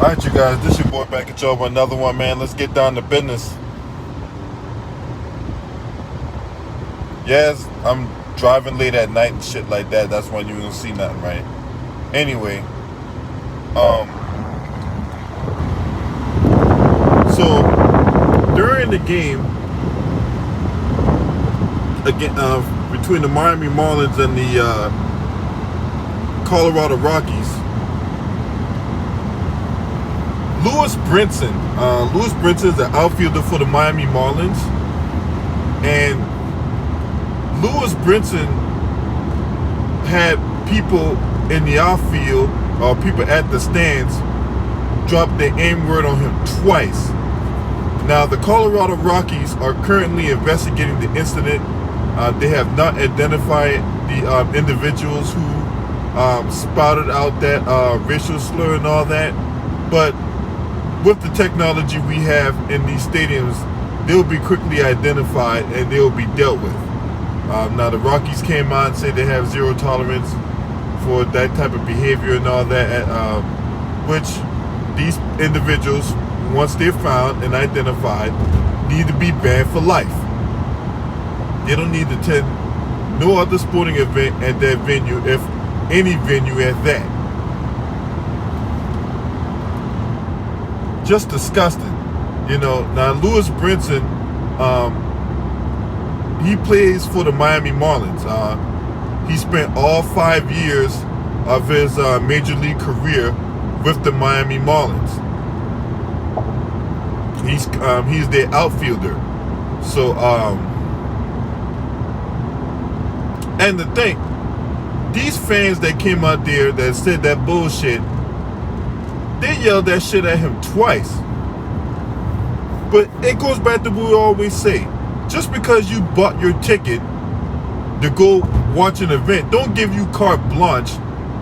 Alright, you guys, this your boy back at y'all with another one, man. Let's get down to business. Yes, I'm driving late at night and shit like that. That's when you don't see nothing, right? Anyway, so during the game again, between the Miami Marlins and the Colorado Rockies, Lewis Brinson is the outfielder for the Miami Marlins, and Lewis Brinson had people in the outfield or people at the stands drop the N-word on him twice. Now, the Colorado Rockies are currently investigating the incident. They have not identified the individuals who spouted out that racial slur and all that, but with the technology we have in these stadiums, they'll be quickly identified and they'll be dealt with. Now, the Rockies came out and said they have zero tolerance for that type of behavior and all that, which these individuals, once they're found and identified, need to be banned for life. They don't need to attend no other sporting event at that venue, if any venue at that. Just disgusting. Now Lewis Brinson, he plays for the Miami Marlins. He spent all 5 years of his major league career with the Miami Marlins. He's their outfielder. So and the thing, these fans that came out there that said that bullshit, they yelled that shit at him twice. But it goes back to what we always say. Just because you bought your ticket to go watch an event, don't give you carte blanche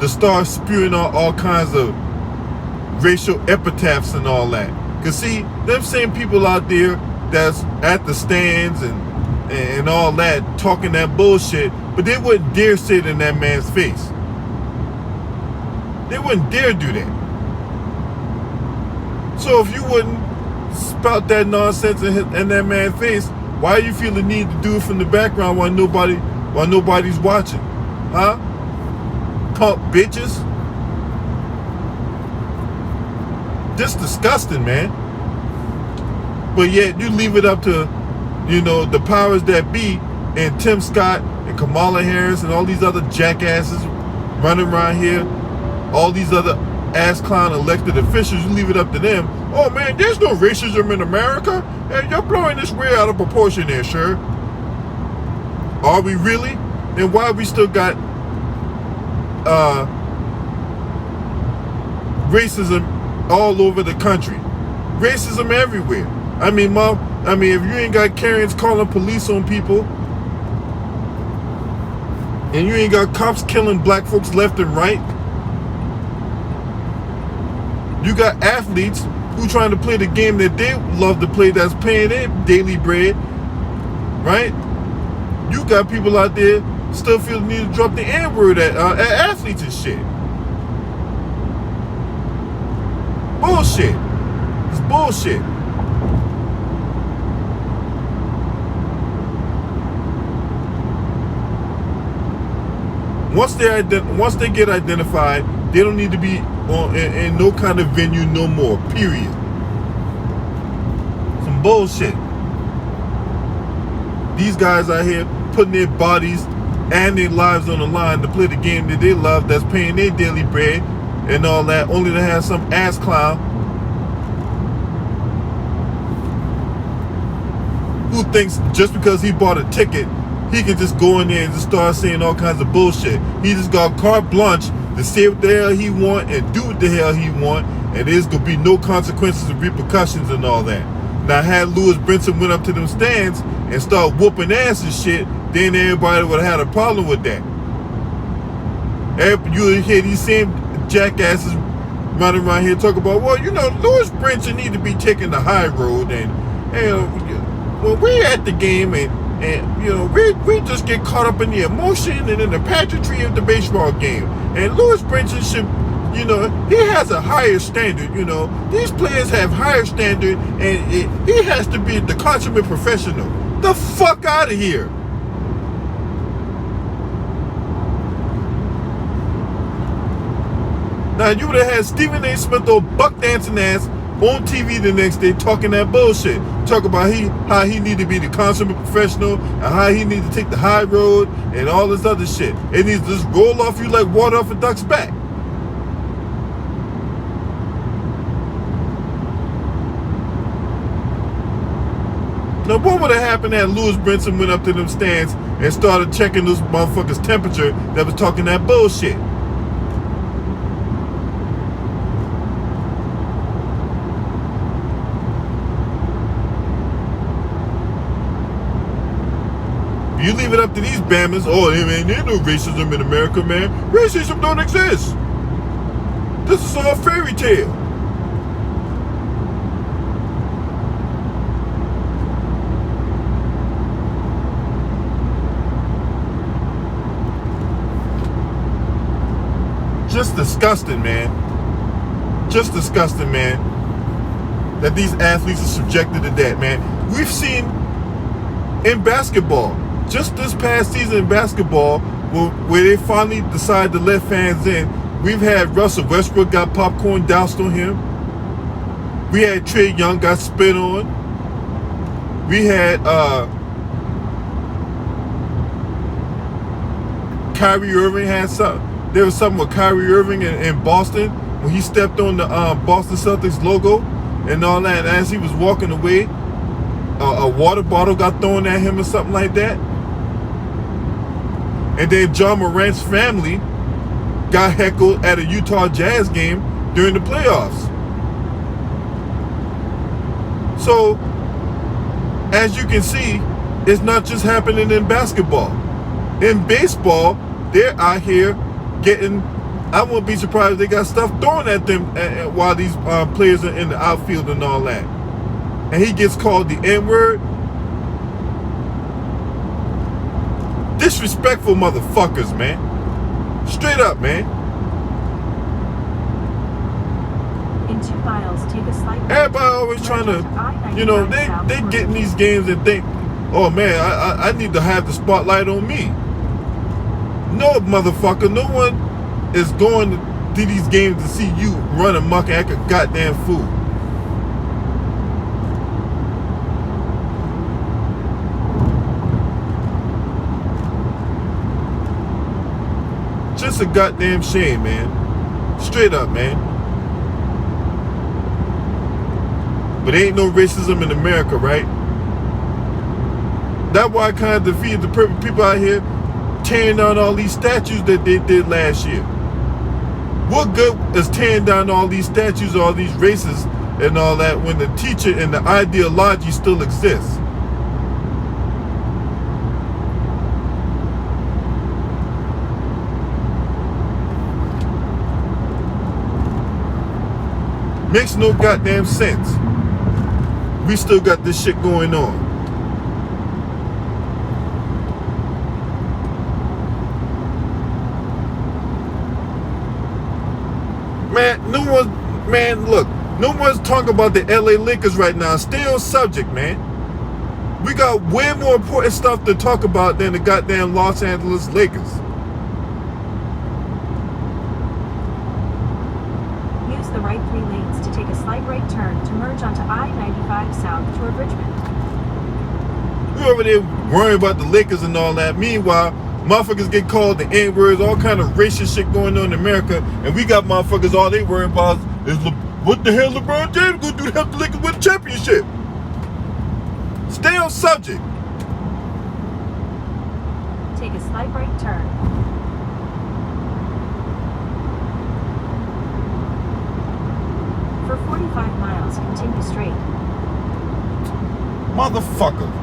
to start spewing out all kinds of racial epitaphs and all that. Because see, them same people out there that's at the stands and all that, talking that bullshit, but they wouldn't dare say it in that man's face. They wouldn't dare do that. So if you wouldn't spout that nonsense in that man's face, why you feel the need to do it from the background while nobody's watching? Huh? Punk bitches. Just disgusting, man. But yet you leave it up to, the powers that be, and Tim Scott and Kamala Harris and all these other jackasses running around here, all these other ass clown elected officials. You leave it up to them. Oh man, there's no racism in America, and you're blowing this way out of proportion there, sir. Are we really? Then why we still got racism all over the country? Racism everywhere. I mean, if you ain't got Karens calling police on people, and you ain't got cops killing black folks left and right, you got athletes who trying to play the game that they love to play, that's paying their daily bread, right? You got people out there still feel the need to drop the N-word at athletes and shit. Bullshit. It's bullshit. Once they get identified, they don't need to be in no kind of venue no more, period. Some bullshit. These guys out here putting their bodies and their lives on the line to play the game that they love, that's paying their daily bread and all that, only to have some ass clown who thinks just because he bought a ticket, he can just go in there and just start saying all kinds of bullshit. He just got carte blanche to say what the hell he want and do what the hell he want, and there's gonna be no consequences and repercussions and all that. Now, had Lewis Brinson went up to them stands and started whooping ass and shit, then everybody would have had a problem with that. You would hear these same jackasses running around here talking about, well, Lewis Brinson need to be taking the high road, and when we're at the game and we just get caught up in the emotion and in the pageantry of the baseball game. And Lewis Brinson should You know, he has a higher standard. You know, these players have higher standard, and he has to be the consummate professional. The fuck out of here. Now, you would have had Stephen A. Smith or buck dancing ass on TV the next day talking that bullshit. Talk about how he need to be the consummate professional and how he need to take the high road and all this other shit. It needs to just roll off you like water off a duck's back. Now, what would have happened had Lewis Brinson went up to them stands and started checking those motherfuckers' temperature that was talking that bullshit? You leave it up to these Bammers, oh, man, there's no racism in America, man. Racism don't exist. This is all fairy tale. Just disgusting, man. Just disgusting, man, that these athletes are subjected to that, man. We've seen in basketball, just this past season in basketball, where they finally decided to let fans in, we've had Russell Westbrook got popcorn doused on him. We had Trae Young got spit on. We had Kyrie Irving had something. There was something with Kyrie Irving in Boston when he stepped on the Boston Celtics logo and all that. And as he was walking away, a water bottle got thrown at him or something like that. And then John Morant's family got heckled at a Utah Jazz game during the playoffs. So, as you can see, it's not just happening in basketball. In baseball, they're out here getting, I wouldn't be surprised if they got stuff thrown at them while these players are in the outfield and all that. And he gets called the N-word. Disrespectful motherfuckers, man. Straight up, man. In 2 miles, take a slight right. Everybody always trying to, you know, they get in these games and think, oh man, I need to have the spotlight on me. No, motherfucker, no one is going to these games to see you run amok and act a goddamn fool. Just a goddamn shame, man. Straight up, man. But ain't no racism in America, right? That's why I kind of defeated the perfect people out here tearing down all these statues that they did last year. What good is tearing down all these statues, all these races and all that when the teacher and the ideology still exists? Makes no goddamn sense. We still got this shit going on. No one's talking about the LA Lakers right now. Stay on subject, man. We got way more important stuff to talk about than the goddamn Los Angeles Lakers. Use the right 3 lanes to take a slight right turn to merge onto I-95 south toward Richmond. We over there worrying about the Lakers and all that. Meanwhile, motherfuckers get called the N-words, all kind of racist shit going on in America, and we got motherfuckers all they worrying about is what the hell LeBron James gonna do to help the Lakers win the championship? Stay on subject. Take a slight right turn. For 45 miles, continue straight. Motherfucker.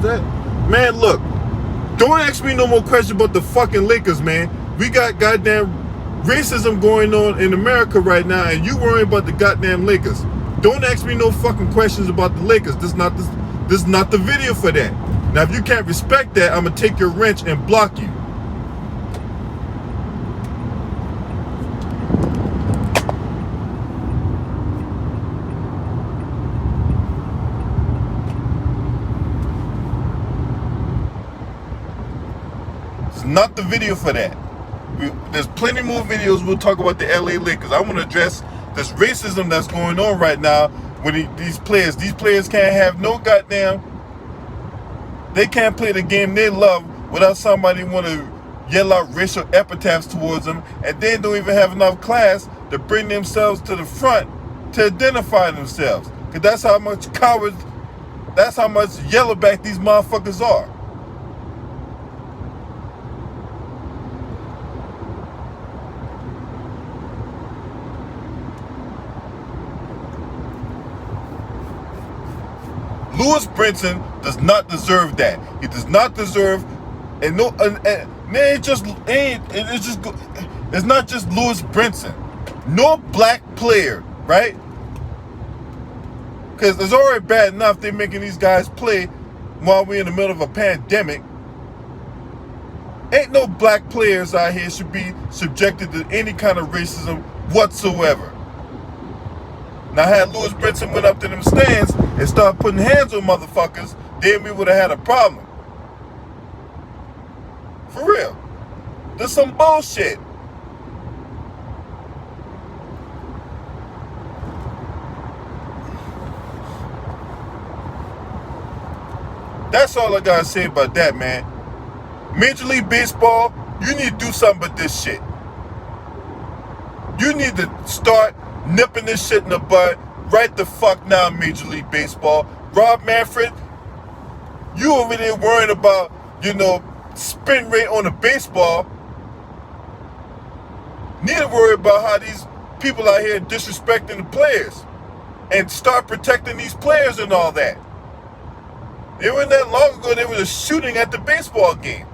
that? Man, look. Don't ask me no more questions about the fucking Lakers, man. We got goddamn racism going on in America right now, and you worrying about the goddamn Lakers. Don't ask me no fucking questions about the Lakers. This is not the video for that. Now, if you can't respect that, I'm gonna take your wrench and block you. It's not the video for that. There's plenty more videos. We'll talk about the LA Lakers. I want to address this racism that's going on right now with these players. These players can't have no goddamn. They can't play the game they love without somebody want to yell out racial epithets towards them, and they don't even have enough class to bring themselves to the front to identify themselves. Because that's how much cowards, that's how much yellowback these motherfuckers are. Lewis Brinson does not deserve that. He does not deserve, and no, it's not just Lewis Brinson. No black player, right? Because it's already bad enough they're making these guys play while we're in the middle of a pandemic. Ain't no black players out here should be subjected to any kind of racism whatsoever. Now, had Lewis Brinson went up to them stands and started putting hands on motherfuckers, then we would have had a problem. For real. There's some bullshit. That's all I gotta say about that, man. Major League Baseball, you need to do something with this shit. You need to start nipping this shit in the bud right the fuck now, Major League Baseball. Rob Manfred, you over there worrying about, spin rate on the baseball. Need to worry about how these people out here disrespecting the players and start protecting these players and all that. It wasn't that long ago there was a shooting at the baseball game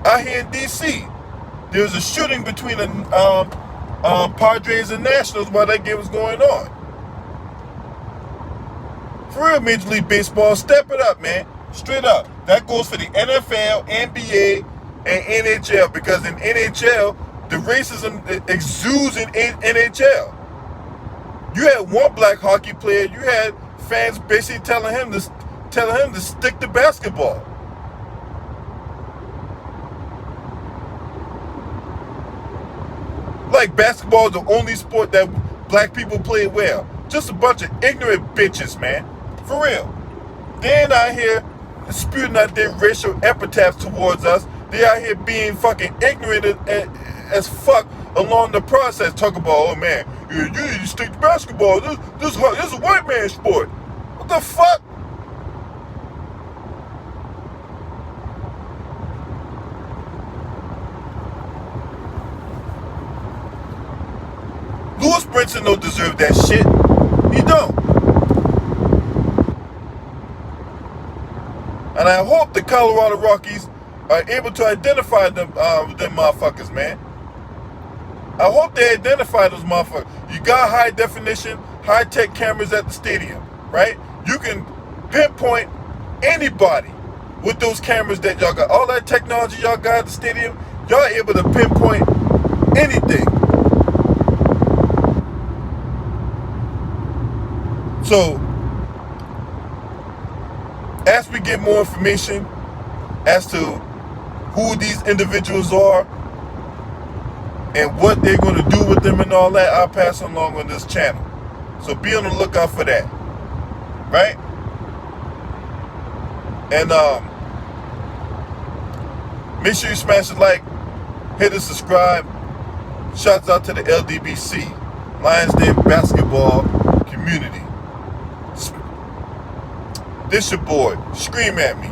out here in DC. There was a shooting between the Padres and Nationals while that game was going on. For real, Major League Baseball, step it up, man. Straight up. That goes for the NFL, NBA, and NHL, because in NHL, the racism exudes in NHL. You had one black hockey player, you had fans basically telling him to stick to basketball. Like basketball is the only sport that black people play well. Just a bunch of ignorant bitches, man. For real. They ain't out here spewing out their racial epithets towards us. They out here being fucking ignorant as fuck along the process. Talk about, oh man, you need to stick to basketball. This is a white man's sport. What the fuck? Lewis Brinson don't deserve that shit. He don't. And I hope the Colorado Rockies are able to identify them motherfuckers, man. I hope they identify those motherfuckers. You got high definition, high tech cameras at the stadium, right? You can pinpoint anybody with those cameras that y'all got. All that technology y'all got at the stadium, y'all able to pinpoint anything. So, as we get more information as to who these individuals are and what they're going to do with them and all that, I'll pass along on this channel. So be on the lookout for that. Right? And make sure you smash the like, hit the subscribe. Shouts out to the LDBC, Lions Den Basketball Community. This your boy. Scream at me.